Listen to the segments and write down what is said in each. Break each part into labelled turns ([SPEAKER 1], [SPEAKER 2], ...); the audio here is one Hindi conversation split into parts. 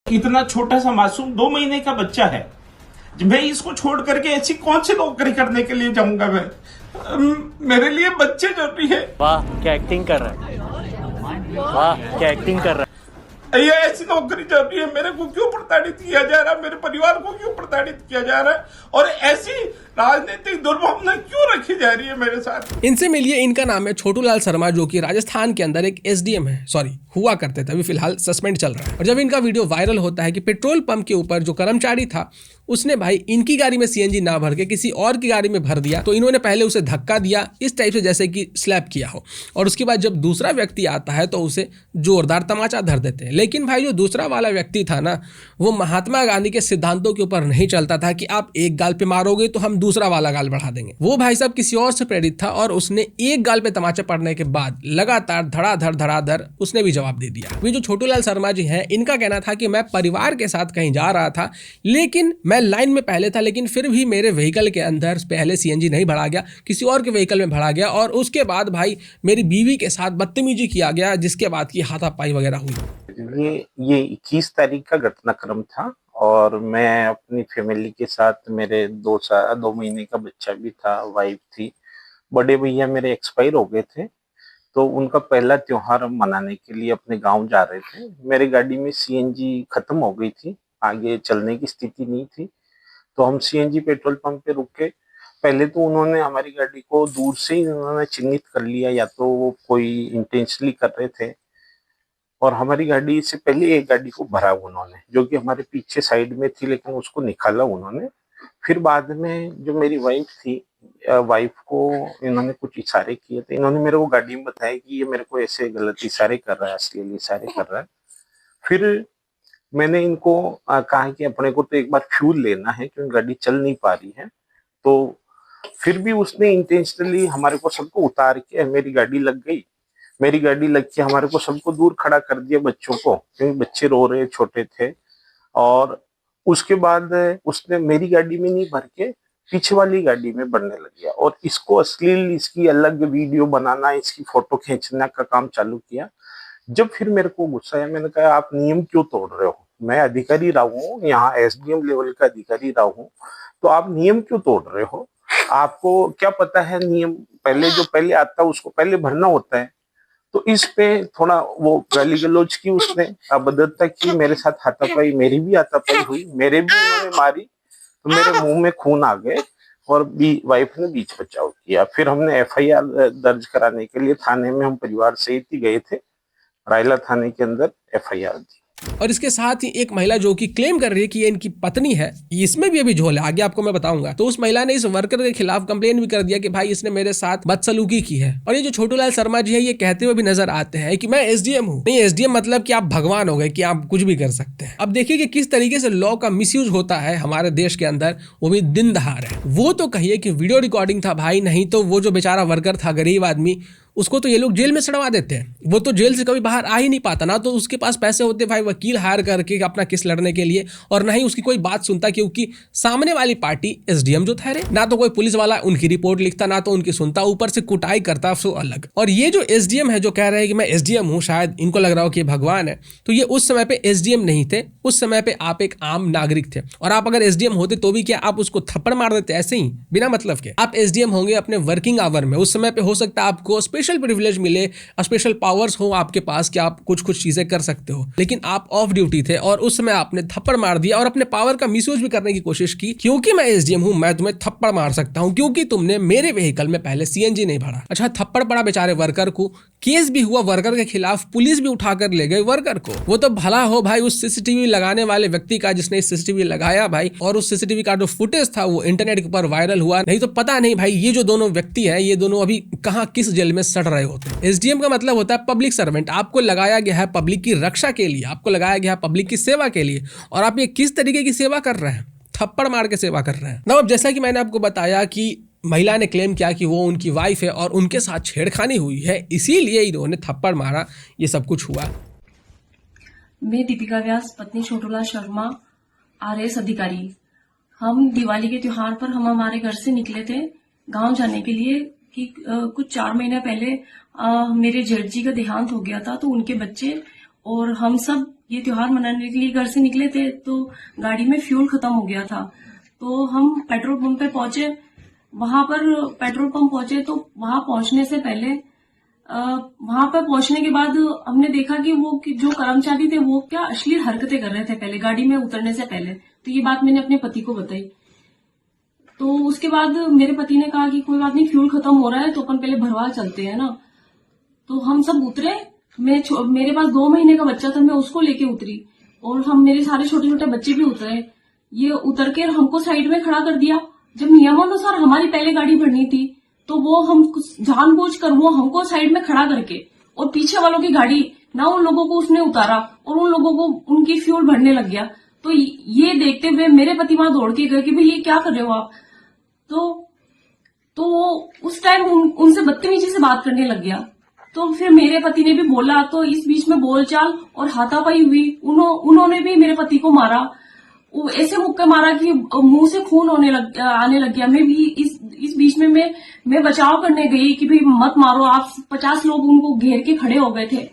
[SPEAKER 1] इतना छोटा सा मासूम 2 महीने का बच्चा है, मैं इसको छोड़ करके ऐसी कौन सी नौकरी करने के लिए जाऊंगा। मैं मेरे लिए बच्चे जरूरी है।
[SPEAKER 2] वाह क्या एक्टिंग कर रहा है, वाह क्या एक्टिंग कर रहा है।
[SPEAKER 1] ये ऐसी नौकरी जरूरी है। मेरे को क्यों प्रताड़ित किया जा रहा है, मेरे परिवार को क्यों प्रताड़ित किया जा रहा है, और ऐसी राजनीतिक दुर्भावना क्यों रखी जा रही है मेरे साथ।
[SPEAKER 3] इनसे मिलिए, इनका नाम है छोटू लाल शर्मा, जो कि राजस्थान के अंदर एक एसडीएम है, सॉरी हुआ करते थे, अभी फिलहाल सस्पेंड चल रहा है। और जब इनका वीडियो वायरल होता है कि पेट्रोल पंप के ऊपर जो कर्मचारी था उसने भाई इनकी गाड़ी में सीएनजी ना भर के किसी और की गाड़ी में भर दिया, तो इन्होंने पहले उसे धक्का दिया इस टाइप से जैसे कि स्लैप किया हो, और उसके बाद जब दूसरा व्यक्ति आता है तो उसे जोरदार तमाचा धर देते हैं। लेकिन भाई जो दूसरा वाला व्यक्ति था ना, वो महात्मा गांधी के सिद्धांतों के ऊपर नहीं चलता था कि आप एक गाल पे मारोगे तो हम दूसरा वाला गाल बढ़ा देंगे। वो भाई साहब किसी और से प्रेरित था और उसने एक गाल पे तमाचा पड़ने के बाद लगातार धड़ाधड़ उसने भी जवाब दे दिया। ये जो छोटू लाल शर्मा जी हैं, इनका कहना था कि मैं परिवार के साथ कहीं जा रहा था, लेकिन मैं लाइन में पहले था, लेकिन फिर भी मेरे व्हीकल के अंदर पहले सीएनजी नहीं भरा गया, किसी और के व्हीकल में भरा गया, और उसके बाद भाई मेरी बीवी के साथ बदतमीजी किया गया, जिसके बाद की हाथापाई वगैरह हुई।
[SPEAKER 4] ये 21 तारीख का घटनाक्रम था, और मैं अपनी फैमिली के साथ, मेरे 2 महीने का बच्चा भी था, वाइफ थी, बड़े भैया मेरे एक्सपायर हो गए थे, तो उनका पहला त्योहार मनाने के लिए अपने गांव जा रहे थे। मेरी गाड़ी में सीएनजी खत्म हो गई थी, आगे चलने की स्थिति नहीं थी, तो हम सीएनजी पेट्रोल पंप पे रुके। पहले तो उन्होंने हमारी गाड़ी को दूर से ही उन्होंने चिन्हित कर लिया, या तो वो कोई इंटेंशनली कर रहे थे, और हमारी गाड़ी से पहले एक गाड़ी को भरा उन्होंने, जो कि हमारे पीछे साइड में थी, लेकिन उसको निकाला उन्होंने। फिर बाद में जो मेरी वाइफ थी, वाइफ को इन्होंने कुछ इशारे किए थे, इन्होंने मेरे को गाड़ी में बताया कि ये मेरे को ऐसे गलत इशारे कर रहा है, अश्लील इशारे कर रहा है। फिर मैंने इनको कहा कि अपने को तो एक बार फ्यूल लेना है, क्योंकि गाड़ी चल नहीं पा रही है। तो फिर भी उसने इंटेंशनली हमारे को सबको उतार के, मेरी गाड़ी लग गई, मेरी गाड़ी लग के हमारे को सबको दूर खड़ा कर दिया, बच्चों को, क्योंकि बच्चे रो रहे छोटे थे। और उसके बाद उसने मेरी गाड़ी में नहीं भर के पीछे वाली गाड़ी में भरने लग गया, और इसको अश्लील, इसकी अलग वीडियो बनाना, इसकी फोटो खींचने का काम चालू किया। जब फिर मेरे को गुस्सा आया, मैंने कहा आप नियम क्यों तोड़ रहे हो, मैं अधिकारी रहा हूँ, यहाँ एसडीएम लेवल का अधिकारी रहा हूँ, तो आप नियम क्यों तोड़ रहे हो, आपको क्या पता है नियम, पहले आता है उसको पहले भरना होता है। तो इस पे थोड़ा वो गाली गलौज की, उसने अभद्रता की, मेरे साथ हाथापाई, मेरी भी हाथापाई हुई, मेरे भी उन्होंने मारी, तो मेरे मुंह में खून आ गए, और वाइफ ने बीच बचाव किया। फिर हमने एफआईआर दर्ज कराने के लिए थाने में हम परिवार सहित ही गए थे, रायला थाने के अंदर एफआईआर दी।
[SPEAKER 3] और इसके साथ ही एक महिला जो कि क्लेम कर रही है कि ये इनकी पत्नी है, इसमें भी अभी झोल है, आगे आपको मैं बताऊंगा। तो उस महिला ने इस वर्कर के खिलाफ कंप्लेन भी कर दिया कि भाई इसने मेरे साथ बदसलूकी की है। और ये जो छोटू लाल शर्मा जी है, ये कहते हुए भी नजर आते हैं कि मैं एसडीएम हूँ। नहीं, एसडीएम मतलब कि आप भगवान हो गए, कि आप कुछ भी कर सकते हैं। अब देखिए कि किस तरीके से लॉ का मिसयूज होता है हमारे देश के अंदर, वो भी दिन दहाड़े। वो तो कहिए कि वीडियो रिकॉर्डिंग था भाई, नहीं तो वो जो बेचारा वर्कर था, गरीब आदमी, उसको तो ये लोग जेल में सड़वा देते हैं। वो तो जेल से कभी बाहर आ ही नहीं पाता, ना तो उसके पास पैसे होते भाई वकील हायर करके अपना केस लड़ने के लिए, और ना ही उसकी कोई बात सुनता, क्योंकि सामने वाली पार्टी एसडीएम जो ठहरे, ना तो कोई पुलिस वाला उनकी रिपोर्ट लिखता, ना तो उनकी सुनता, ऊपर से कुटाई करता सो अलग। और ये जो एसडीएम है जो कह रहे हैं कि मैं एसडीएम हूँ, शायद इनको लग रहा हो कि भगवान है, तो ये उस समय पे एसडीएम नहीं थे, उस समय पे आप एक आम नागरिक थे। और आप अगर एसडीएम होते तो भी क्या आप उसको थप्पड़ मार देते ऐसे ही बिना मतलब के? आप एसडीएम होंगे अपने वर्किंग आवर में, उस समय पे हो सकता है आपको स्पेशल प्रिविलेज मिले, स्पेशल पावर्स हो आपके पास कि आप कुछ चीजें कर सकते हो, लेकिन आप ऑफ ड्यूटी थे और उस समय आपने थप्पड़ मार दिया और अपने पावर का मिसयूज भी करने की कोशिश की। क्योंकि मैं एसडीएम हूं, मैं तुम्हें थप्पड़ मार सकता हूं, क्योंकि तुमने मेरे व्हीकल में पहले सीएनजी नहीं भरा। अच्छा, थप्पड़ पड़ा बेचारे वर्कर को, केस भी हुआ वर्कर के खिलाफ, पुलिस भी उठाकर ले गई वर्कर को। वो तो भला हो भाई उस सीसीटीवी लगाने वाले व्यक्ति का, जिसने सीसीटीवी लगाया भाई, और उस सीसीटीवी का जो फुटेज था वो इंटरनेट के ऊपर वायरल हुआ, नहीं तो पता नहीं भाई ये जो दोनों व्यक्ति हैं, ये दोनों अभी कहां किस जेल में सड़ रहे होते। एसडीएम का मतलब होता है पब्लिक सर्वेंट। आपको लगाया गया है पब्लिक की रक्षा के लिए, आपको लगाया गया है पब्लिक की सेवा के लिए, और आप ये किस तरीके की सेवा कर रहे हैं? थप्पड़ मार के सेवा कर रहे हैं ना। अब जैसा कि मैंने आपको बताया कि महिला ने क्लेम किया कि वो उनकी वाइफ है और उनके साथ छेड़खानी हुई है, इसीलिए इन्होंने थप्पड़ मारा, ये सब कुछ हुआ।
[SPEAKER 5] मैं दीपिका व्यास, पत्नी छोटूलाल शर्मा, आरएएस अधिकारी। हम दिवाली के त्योहार पर हम हमारे घर से निकले थे गांव जाने के लिए कि कुछ 4 महीने पहले मेरे जेठ जी का देहांत हो गया था, तो उनके बच्चे और हम सब ये त्योहार मनाने के लिए घर से निकले थे, तो गाड़ी में फ्यूल खत्म हो गया था। तो हम पेट्रोल पंप पे पहुंचे। वहां पर पेट्रोल पंप पहुंचे तो वहां पहुंचने से पहले वहां पर पहुंचने के बाद हमने देखा कि जो कर्मचारी थे वो क्या अश्लील हरकतें कर रहे थे पहले गाड़ी में उतरने से पहले। तो ये बात मैंने अपने पति को बताई। तो उसके बाद मेरे पति ने कहा कि कोई बात नहीं, फ्यूल खत्म हो रहा है तो अपन पहले भरवा चलते हैं ना। तो हम सब उतरे। मेरे पास 2 महीने का बच्चा था, मैं उसको लेके उतरी और मेरे सारे छोटे छोटे बच्चे भी उतरे। ये उतर के हमको साइड में खड़ा कर दिया। जब नियमानुसार हमारी पहले गाड़ी भरनी थी तो वो हम जानबूझकर वो हमको साइड में खड़ा करके और पीछे वालों की गाड़ी ना उन लोगों को उसने उतारा और उन लोगों को उनकी फ्यूल भरने लग गया। तो ये देखते हुए मेरे पति वहां दौड़ के गए कि भाई ये क्या कर रहे हो आप। तो वो उस टाइम उनसे बदतमीजी से बात करने लग गया। तो फिर मेरे पति ने भी बोला, तो इस बीच में बोलचाल और हाथापाई हुई। उन्होंने भी मेरे पति को मारा, ऐसे मुक्के मारा कि मुंह से खून आने लग गया। मैं भी इस बीच में मैं बचाव करने गई कि भाई मत मारो आप। 50 लोग उनको घेर के खड़े हो गए थे।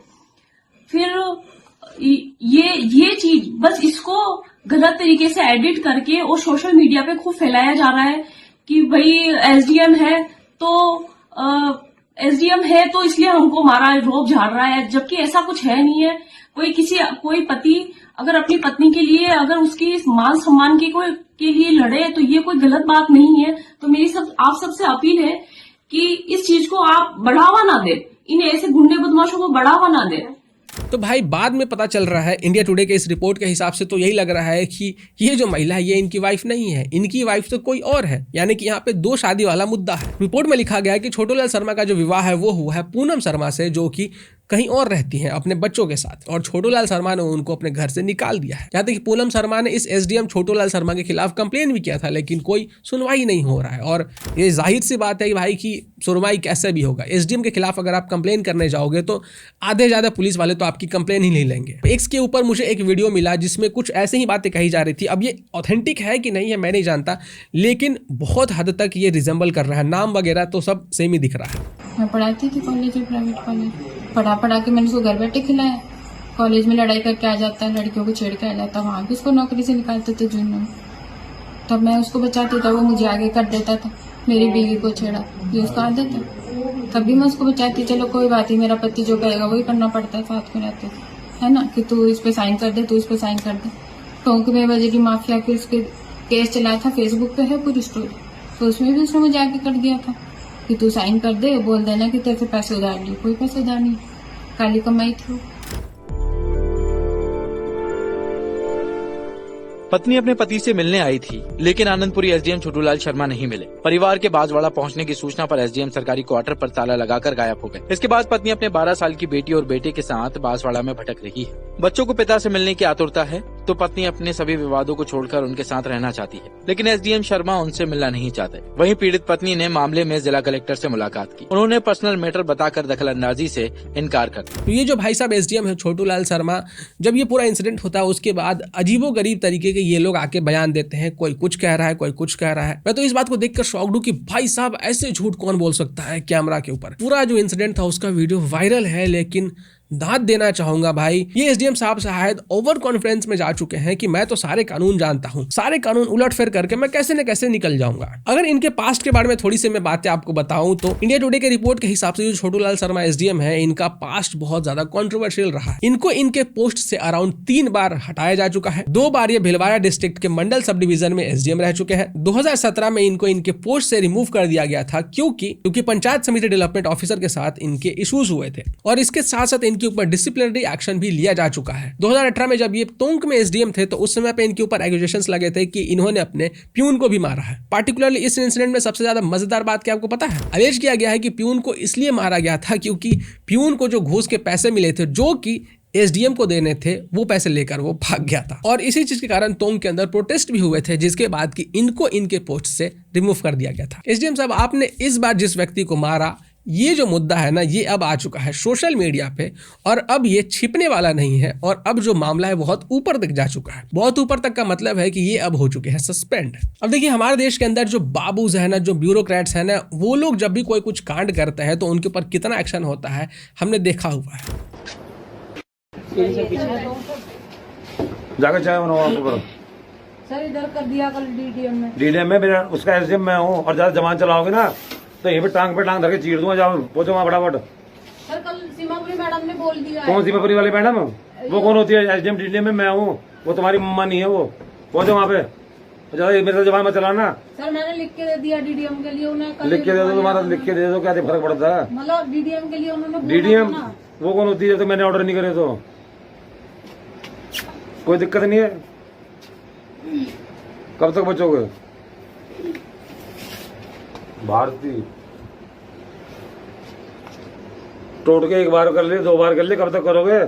[SPEAKER 5] फिर ये चीज बस इसको गलत तरीके से एडिट करके और सोशल मीडिया पे खूब फैलाया जा रहा है कि भाई एसडीएम है तो इसलिए हमको मारा है, रोब झाड़ रहा है, जबकि ऐसा कुछ है नहीं है। कोई पति अगर अपनी पत्नी के लिए अगर उसकी मान सम्मान के लिए लड़े तो ये कोई गलत बात नहीं है। तो मेरी आप सबसे अपील है कि इस चीज को आप बढ़ावा ना दे, इन ऐसे गुंडे बदमाशों को बढ़ावा ना दे।
[SPEAKER 3] तो भाई बाद में पता चल रहा है इंडिया टुडे के इस रिपोर्ट के हिसाब से तो यही लग रहा है कि ये जो महिला है ये इनकी वाइफ नहीं है, इनकी वाइफ तो कोई और है। यानी कि यहाँ पे 2 शादी वाला मुद्दा है। रिपोर्ट में लिखा गया है कि छोटूलाल शर्मा का जो विवाह है वो हुआ है पूनम शर्मा से, जो कि कहीं और रहती हैं अपने बच्चों के साथ, और छोटूलाल शर्मा ने उनको अपने घर से निकाल दिया है। यहाँ तक कि पूनम शर्मा ने इस एसडीएम छोटूलाल शर्मा के खिलाफ कंप्लेन भी किया था, लेकिन कोई सुनवाई नहीं हो रहा है। और ये जाहिर सी बात है कि भाई की सुनवाई कैसे भी होगा। एसडीएम के खिलाफ अगर आप कंप्लेन करने जाओगे तो आधे ज्यादा पुलिस वाले तो आपकी कंप्लेन ही नहीं लेंगे। एक्स के ऊपर मुझे एक वीडियो मिला जिसमें कुछ ऐसे ही बातें कही जा रही थी। अब ये ऑथेंटिक है कि नहीं है मैं नहीं जानता, लेकिन बहुत हद तक ये रिजेंबल कर रहा है। नाम वगैरह तो सब सेम ही दिख रहा है।
[SPEAKER 6] मैं पढ़ाती थी कॉलेज में, प्राइवेट कॉलेज। पढ़ा के मैंने उसको घर बैठे खिलाया। कॉलेज में लड़ाई करके आ जाता है, लड़कियों को छेड़ के आ जाता है, वहां भी उसको नौकरी से निकालते थे जून में। तब मैं उसको बचाती था, वो मुझे आगे कर देता था। मेरी बीवी को छेड़ा, ये उसका आदत है। तब भी मैं उसको बचाती, चलो कोई बात नहीं, मेरा पति जो कहेगा वही करना पड़ता है, साथ में रहते है ना, कि तू इस पे साइन कर दे, तू इस पे साइन कर दे। टोंक में बजरी माफिया के उसके केस चलाया था, फेसबुक पे है पूरी स्टोरी। तो उसमें भी उसने मुझे आगे कर दिया था कि तू साइन कर दे, बोल देना कि तेरे से पैसे उधार लिए। कोई पैसे उधार नहीं, काली कमाई थी।
[SPEAKER 2] पत्नी अपने पति से मिलने आई थी, लेकिन आनंदपुरी एसडीएम छोटूलाल शर्मा नहीं मिले। परिवार के बांसवाड़ा पहुंचने की सूचना पर एसडीएम सरकारी क्वार्टर पर ताला लगाकर गायब हो गए। इसके बाद पत्नी अपने 12 साल की बेटी और बेटे के साथ बांसवाड़ा में भटक रही है। बच्चों को पिता से मिलने की आतुरता है तो पत्नी अपने सभी विवादों को छोड़कर उनके साथ रहना चाहती है, लेकिन एसडीएम शर्मा उनसे मिलना नहीं चाहते। वहीं पीड़ित पत्नी ने मामले में जिला कलेक्टर से मुलाकात की। उन्होंने पर्सनल मैटर बताकर दखलंदाजी से इनकार कर दिया।
[SPEAKER 3] तो ये जो भाई साहब एसडीएम है छोटूलाल शर्मा, जब ये पूरा इंसिडेंट होता है उसके बाद अजीबोगरीब तरीके के ये लोग आके बयान देते हैं। कोई कुछ कह रहा है, कोई कुछ कह रहा है। मैं तो इस बात को देखकर शॉक्ड हूं कि भाई साहब ऐसे झूठ कौन बोल सकता है कैमरा के ऊपर। पूरा जो इंसिडेंट था उसका वीडियो वायरल है, लेकिन दाद देना चाहूंगा भाई, ये एसडीएम साहब शायद ओवर कॉन्फिडेंस में जा चुके हैं कि मैं तो सारे कानून जानता हूं, सारे कानून उलट फेर करके मैं कैसे न कैसे निकल जाऊंगा। अगर इनके पास्ट के बारे में थोड़ी सी मैं बातें आपको बताऊं तो इंडिया टुडे के रिपोर्ट के हिसाब से जो छोटूलाल शर्मा एसडीएम है, इनका पास्ट बहुत ज्यादा कंट्रोवर्शियल रहा है। इनको इनके पोस्ट से अराउंड 3 बार हटाया जा चुका है। 2 बार ये भिलवाड़ा डिस्ट्रिक्ट के मंडल सब डिवीजन में एसडीएम रह चुके हैं। 2017 में इनको इनके पोस्ट से रिमूव कर दिया गया था क्योंकि पंचायत समिति डेवलपमेंट ऑफिसर के साथ इनके इश्यूज हुए थे, और इसके साथ साथ इनके ऊपर डिसिप्लिनरी एक्शन भी लिया जा चुका है। 2018 में जब ये टोंक में एसडीएम थे तो उस समय पे इनके ऊपर एक्यूजेशंस लगे थे कि इन्होंने अपने प्यून को भी मारा है। पार्टिकुलरली इस इंसिडेंट में सबसे ज्यादा मजेदार बात क्या आपको पता है? अलेज किया गया है कि प्यून को इसलिए मारा गया था क्योंकि प्यून को जो घूस के पैसे मिले थे जो कि एसडीएम को देने थे, वो पैसे लेकर वो भाग गया था, और इसी चीज के कारण टोंक के अंदर प्रोटेस्ट भी हुए थे, जिसके बाद कि इनको इनके पोस्ट से रिमूव कर दिया गया था। एसडीएम साहब, आपने इस बार जिस व्यक्ति को मारा, ये जो मुद्दा है ना, ये अब आ चुका है सोशल मीडिया पे, और अब ये छिपने वाला नहीं है, और अब जो मामला है बहुत ऊपर तक जा चुका है। बहुत ऊपर तक का मतलब है कि ये अब हो चुके हैं सस्पेंड। अब देखिए, हमारे देश के अंदर जो बाबूज है ना, जो ब्यूरोक्रेट्स है ना, वो लोग जब भी कोई कुछ कांड करते हैं तो उनके ऊपर कितना एक्शन होता है हमने देखा हुआ है।
[SPEAKER 7] जाकर चाय बनाओ आपको करो।
[SPEAKER 6] सर इधर कर दिया कल डीडीएम में।
[SPEAKER 7] डीडीएम में मेरा उसका एसडीएम मैं हूँ, और ज्यादा जमान चलाओगे ना तो यहीं पे टांग धर के चीर दूंगा। जाओ पहुंचो वहाँ फटाफट।
[SPEAKER 6] सर कल सीमापुरी मैडम ने बोल दिया।
[SPEAKER 7] कौन सीमापुरी वाली मैडम? वो कौन होती है? एसडीएम डीडीएम में मैं हूँ, वो तुम्हारी मम्मा नहीं है। वो पहुंचो वहाँ पे, ज्यादा मेरे साथ जबान मत चलाना।
[SPEAKER 6] सर मैंने लिख के दे दिया डीडीएम के लिए, उन्हें
[SPEAKER 7] लिख के दे दो, तुम्हारा लिख के दे दो, क्या फर्क पड़ता है?
[SPEAKER 6] मतलब डीडीएम के लिए उन्होंने बोला
[SPEAKER 7] डीडीएम
[SPEAKER 6] था ना।
[SPEAKER 7] वो कौन होती है? तो मैंने ऑर्डर नहीं करे तो कोई दिक्कत नहीं है। कब तक बचोगे? भारती टोट के एक बार कर ले, 2 बार कर ले, कब तक करोगे?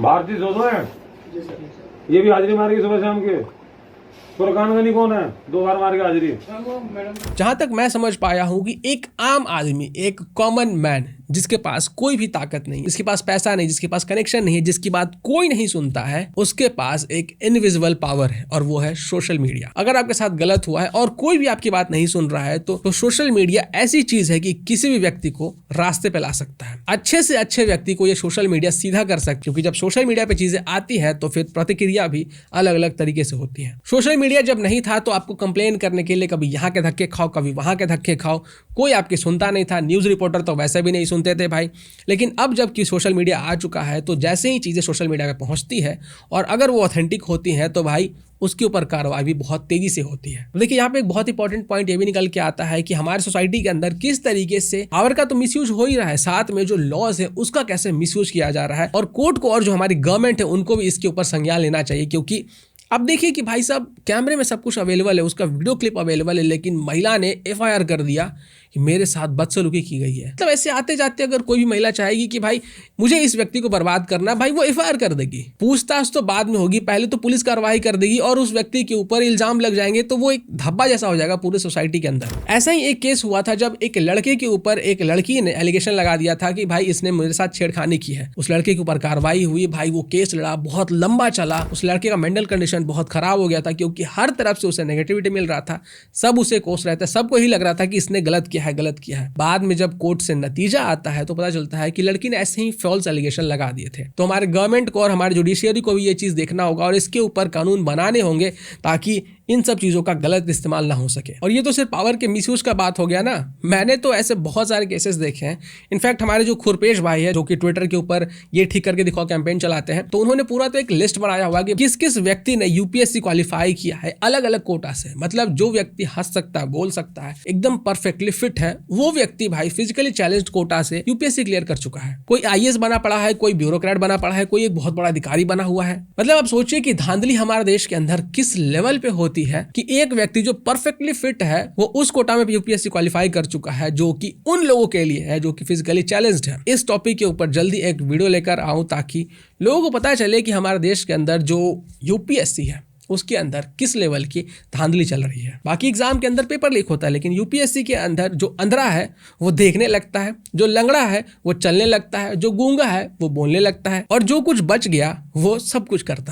[SPEAKER 7] भारती दो है, ये भी हाजिरी मारेगी सुबह शाम के। फुरकान गनी कौन है? 2 बार मार के हाजिरी।
[SPEAKER 3] जहां तक मैं समझ पाया हूं कि एक आम आदमी, एक कॉमन मैन जिसके पास कोई भी ताकत नहीं, जिसके पास पैसा नहीं, जिसके पास कनेक्शन नहीं है, जिसकी बात कोई नहीं सुनता है, उसके पास एक इनविजिबल पावर है और वो है सोशल मीडिया। अगर आपके साथ गलत हुआ है और कोई भी आपकी बात नहीं सुन रहा है तो सोशल मीडिया ऐसी चीज है कि किसी भी व्यक्ति को रास्ते पे ला सकता है। अच्छे से अच्छे व्यक्ति को ये सोशल मीडिया सीधा कर सकता है, क्योंकि जब सोशल मीडिया पे चीजें आती है तो फिर प्रतिक्रिया भी अलग अलग तरीके से होती है। सोशल मीडिया जब नहीं था तो आपको कंप्लेन करने के लिए कभी यहाँ के धक्के खाओ, कभी वहां के धक्के खाओ, कोई आपकी सुनता नहीं था। न्यूज रिपोर्टर तो वैसे भी नहीं सुनते थे भाई। लेकिन अब जबकि सोशल मीडिया आ चुका है तो जैसे ही चीजें सोशल मीडिया पे पहुंचती है और अगर वो ऑथेंटिक होती हैं तो भाई उसके ऊपर कार्रवाई भी बहुत तेजी से होती है। देखिए यहाँ पे एक बहुत इंपॉर्टेंट पॉइंट ये भी निकल के आता है कि हमारे सोसाइटी के अंदर किस तरीके से पावर का तो मिसयूज हो ही रहा है, साथ में जो लॉज है उसका कैसे मिसयूज किया जा रहा है। और कोर्ट को और जो हमारी गवर्नमेंट है उनको भी इसके ऊपर संज्ञान लेना चाहिए, क्योंकि अब देखिए कि भाई साहब कैमरे में सब कुछ अवेलेबल है, उसका वीडियो क्लिप अवेलेबल है, लेकिन महिला ने एफआईआर कर दिया कि मेरे साथ बदसलूकी की गई है। मतलब ऐसे आते जाते अगर कोई भी महिला चाहेगी कि भाई मुझे इस व्यक्ति को बर्बाद करना, भाई वो एफआईआर कर देगी। पूछताछ तो बाद में होगी, पहले तो पुलिस कार्रवाई कर देगी और उस व्यक्ति के ऊपर इल्जाम लग जाएंगे तो वो एक धब्बा जैसा हो जाएगा पूरे सोसाइटी के अंदर। ऐसा ही एक केस हुआ था जब एक लड़के के ऊपर एक लड़की ने एलिगेशन लगा दिया था कि भाई इसने मेरे साथ छेड़खानी की है। उस लड़के के ऊपर कार्रवाई हुई, भाई वो केस लड़ा, बहुत लंबा चला। उस लड़के का मेंटल कंडीशन बहुत खराब हो गया था, क्योंकि हर तरफ से उसे नेगेटिविटी मिल रहा था, सब उसे कोस रहे थे, सबको ही लग रहा था कि इसने गलत किया है, गलत किया है। बाद में जब कोर्ट से नतीजा आता है तो पता चलता है कि लड़की ने ऐसे ही फॉल्स एलिगेशन लगा दिए थे। तो हमारे गवर्नमेंट को और हमारे जुडिशियरी को भी ये चीज देखना होगा और इसके ऊपर कानून बनाने होंगे ताकि इन सब चीजों का गलत इस्तेमाल ना हो सके। और ये तो सिर्फ पावर के मिसयूज का बात हो गया ना, मैंने तो ऐसे बहुत सारे केसेस देखे हैं। इनफैक्ट हमारे जो खुरपेश भाई है जो कि ट्विटर के ऊपर ये ठीक करके दिखाओ कैंपेन चलाते हैं, तो उन्होंने पूरा तो एक लिस्ट बनाया हुआ कि किस किस व्यक्ति ने यूपीएससी क्वालिफाई किया है अलग अलग कोटा से। मतलब जो व्यक्ति हंस सकता है, बोल सकता है, एकदम परफेक्टली फिट है, वो व्यक्ति भाई फिजिकली चैलेंज्ड कोटा से यूपीएससी क्लियर कर चुका है। कोई आईएएस बना पड़ा है, कोई ब्यूरोक्रेट बना पड़ा है, कोई एक बहुत बड़ा अधिकारी बना हुआ है। मतलब आप सोचिए कि धांधली हमारे देश के अंदर किस लेवल पे होती है कि एक व्यक्ति जो परफेक्टली फिट है वो उस कोटा में यूपीएससी क्वालिफाई कर चुका है, जो कि उन लोगों के लिए है जो कि फिजिकली चैलेंज्ड है। इस टॉपिक के ऊपर जल्दी एक वीडियो लेकर आऊं ताकि लोगों को पता चले कि हमारे देश के अंदर जो यूपीएससी है उसके अंदर किस लेवल की धांधली चल रही है। बाकी एग्जाम के अंदर पेपर लीक होता है, लेकिन यूपीएससी के अंदर जो अंधरा है वो देखने लगता है, जो लंगड़ा है वो चलने लगता है, जो गूंगा है वो बोलने लगता है और जो कुछ बच गया वो सब कुछ करता है।